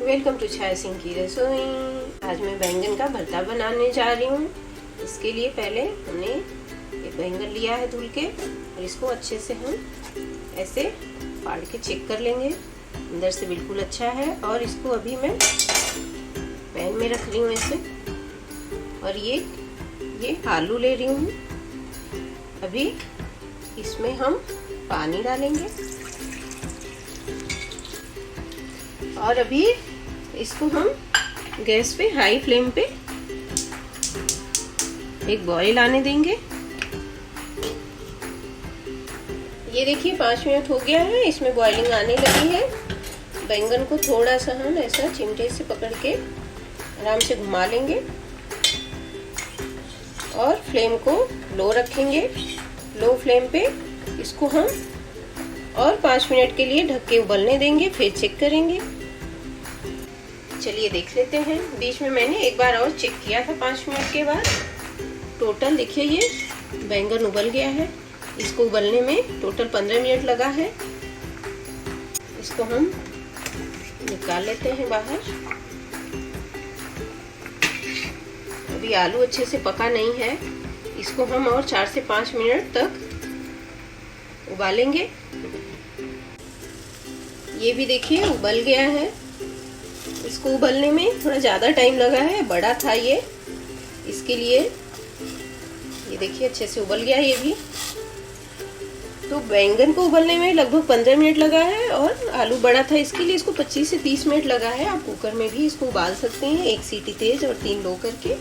Welcome to छाया सिंह की रसोई। आज मैं बैंगन का भरता बनाने जा रही हूँ। इसके लिए पहले हमने ये बैंगन लिया है धुल के, और इसको अच्छे से हम ऐसे फाड़ के चेक कर लेंगे। अंदर से बिल्कुल अच्छा है। और इसको अभी मैं पैन में रख रही हूँ ऐसे। और ये आलू ले रही हूँ। अभी इसमें हम पानी डालेंगे और अभी इसको हम गैस पे हाई फ्लेम पे एक बॉईल आने देंगे। ये देखिए 5 मिनट हो गया है, इसमें बॉइलिंग आने लगी है। बैंगन को थोड़ा सा हम ऐसा चिमटे से पकड़ के आराम से घुमा लेंगे और फ्लेम को लो रखेंगे। लो फ्लेम पे इसको हम और 5 मिनट के लिए ढक के उबलने देंगे, फिर चेक करेंगे। चलिए देख लेते हैं। बीच में मैंने एक बार और चेक किया था 5 मिनट के बाद। टोटल देखिए ये बैंगन उबल गया है। इसको उबलने में टोटल 15 मिनट लगा है। इसको हम निकाल लेते हैं बाहर। अभी आलू अच्छे से पका नहीं है, इसको हम और 4 से 5 मिनट तक उबालेंगे। ये भी देखिए उबल गया है। इसको उबलने में थोड़ा ज़्यादा टाइम लगा है, बड़ा था ये, इसके लिए। ये देखिए अच्छे से उबल गया ये भी। तो बैंगन को उबलने में लगभग 15 मिनट लगा है और आलू बड़ा था, इसके लिए इसको 25 से 30 मिनट लगा है। आप कुकर में भी इसको उबाल सकते हैं, 1 सीटी तेज और 3 लो करके,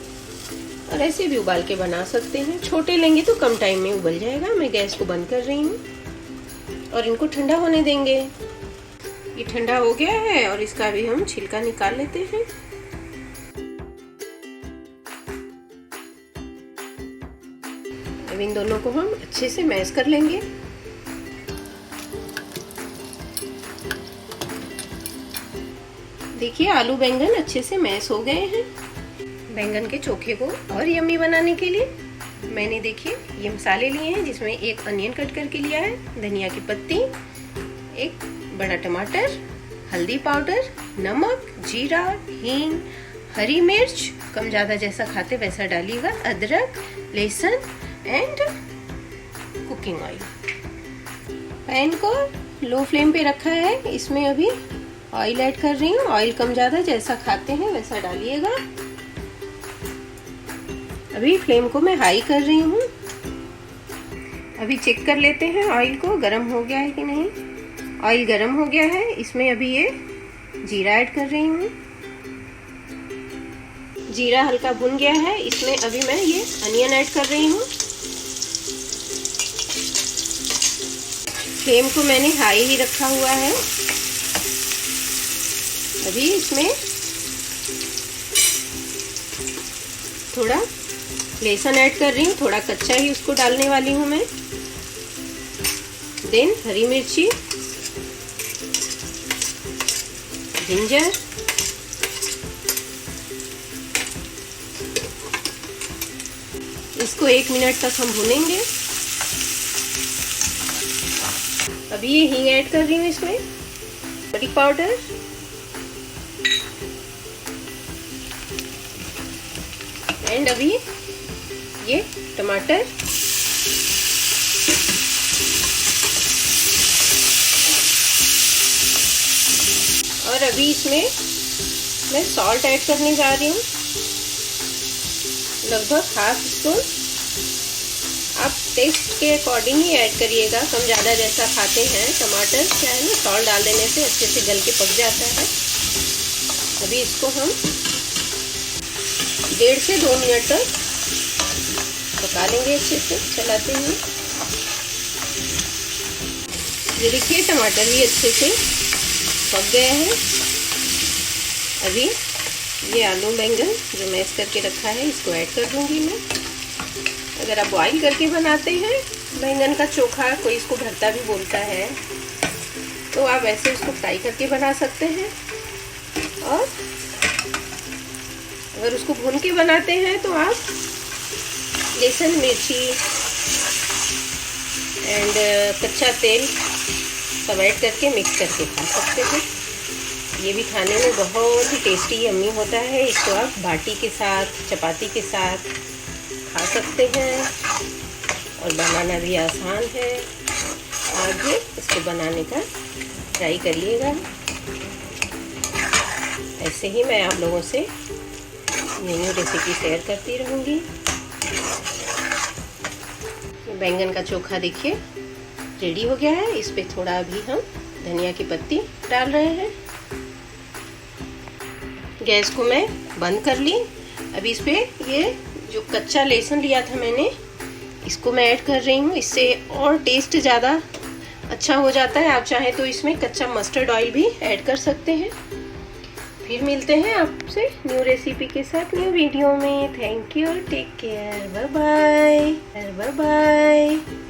और ऐसे भी उबाल के बना सकते हैं। छोटे लेंगे तो कम टाइम में उबल जाएगा। मैं गैस को बंद कर रही हूँ और इनको ठंडा होने देंगे। ये ठंडा हो गया है और इसका भी हम छिलका निकाल लेते हैं। अब इन दोनों को हम अच्छे से मैश कर लेंगे। देखिए आलू बैंगन अच्छे से मैश हो गए हैं। बैंगन के चोखे को और यम्मी बनाने के लिए मैंने देखिए ये मसाले लिए हैं, जिसमें एक अनियन कट करके लिया है, धनिया की पत्ती, एक बड़ा टमाटर, हल्दी पाउडर, नमक, जीरा, हींग, हरी मिर्च, कम ज़्यादा जैसा खाते वैसा डालिएगा, अदरक, लहसुन एंड कुकिंग ऑयल। पैन को लो फ्लेम पे रखा है, इसमें अभी ऑयल ऐड कर रही हूँ। ऑयल कम ज़्यादा जैसा खाते हैं वैसा डालिएगा। अभी फ्लेम को मैं हाई कर रही हूँ। अभी चेक कर लेते हैं ऑयल को गरम हो गया है कि नहीं। ऑयल गरम हो गया है, इसमें अभी ये जीरा ऐड कर रही हूँ। जीरा हल्का भुन गया है, इसमें अभी मैं ये अनियन ऐड कर रही हूँ। फ्लेम को मैंने हाई ही रखा हुआ है। अभी इसमें थोड़ा लहसुन ऐड कर रही हूँ, थोड़ा कच्चा ही उसको डालने वाली हूँ मैं। देन हरी मिर्ची, जिंजर, इसको 1 मिनट तक हम भूनेंगे। अभी ये हींग ऐड कर रही हूँ इसमें, करी पाउडर, एंड अभी ये टमाटर, और अभी इसमें मैं सॉल्ट ऐड करने जा रही हूँ, लगभग ½ स्पून। आप टेस्ट के अकॉर्डिंग ही ऐड करिएगा, कम ज़्यादा जैसा खाते हैं। टमाटर क्या है ना, सॉल्ट डाल देने से अच्छे से गल के पक जाता है। अभी इसको हम 1.5 से 2 मिनट तक पका लेंगे अच्छे से चलाते हुए। ये देखिए टमाटर भी अच्छे से पक गए हैं। अभी ये आलू बैंगन जो मैश करके रखा है इसको ऐड कर दूंगी मैं। अगर आप बॉईल करके बनाते हैं बैंगन का चोखा, कोई इसको भरता भी बोलता है, तो आप ऐसे इसको फ्राई करके बना सकते हैं। और अगर उसको भून के बनाते हैं तो आप लहसुन, मिर्ची एंड कच्चा तेल सब ऐड करके मिक्स करके खा सकते हैं। ये भी खाने में बहुत ही टेस्टी यम्मी होता है। इसको आप बाटी के साथ, चपाती के साथ खा सकते हैं और बनाना भी आसान है। आप भी इसको बनाने का ट्राई करिएगा। ऐसे ही मैं आप लोगों से न्यू रेसिपी शेयर करती रहूँगी। बैंगन का चोखा देखिए रेडी हो गया है। इस पे थोड़ा अभी हम धनिया की पत्ती डाल रहे हैं। गैस को मैं बंद कर ली। अभी इस पे ये जो कच्चा लहसुन लिया था मैंने, इसको मैं ऐड कर रही हूँ। इससे और टेस्ट ज़्यादा अच्छा हो जाता है। आप चाहें तो इसमें कच्चा मस्टर्ड ऑयल भी ऐड कर सकते हैं। फिर मिलते हैं आपसे न्यू रेसिपी के साथ न्यू वीडियो में। Thank you, take care, bye bye, bye bye.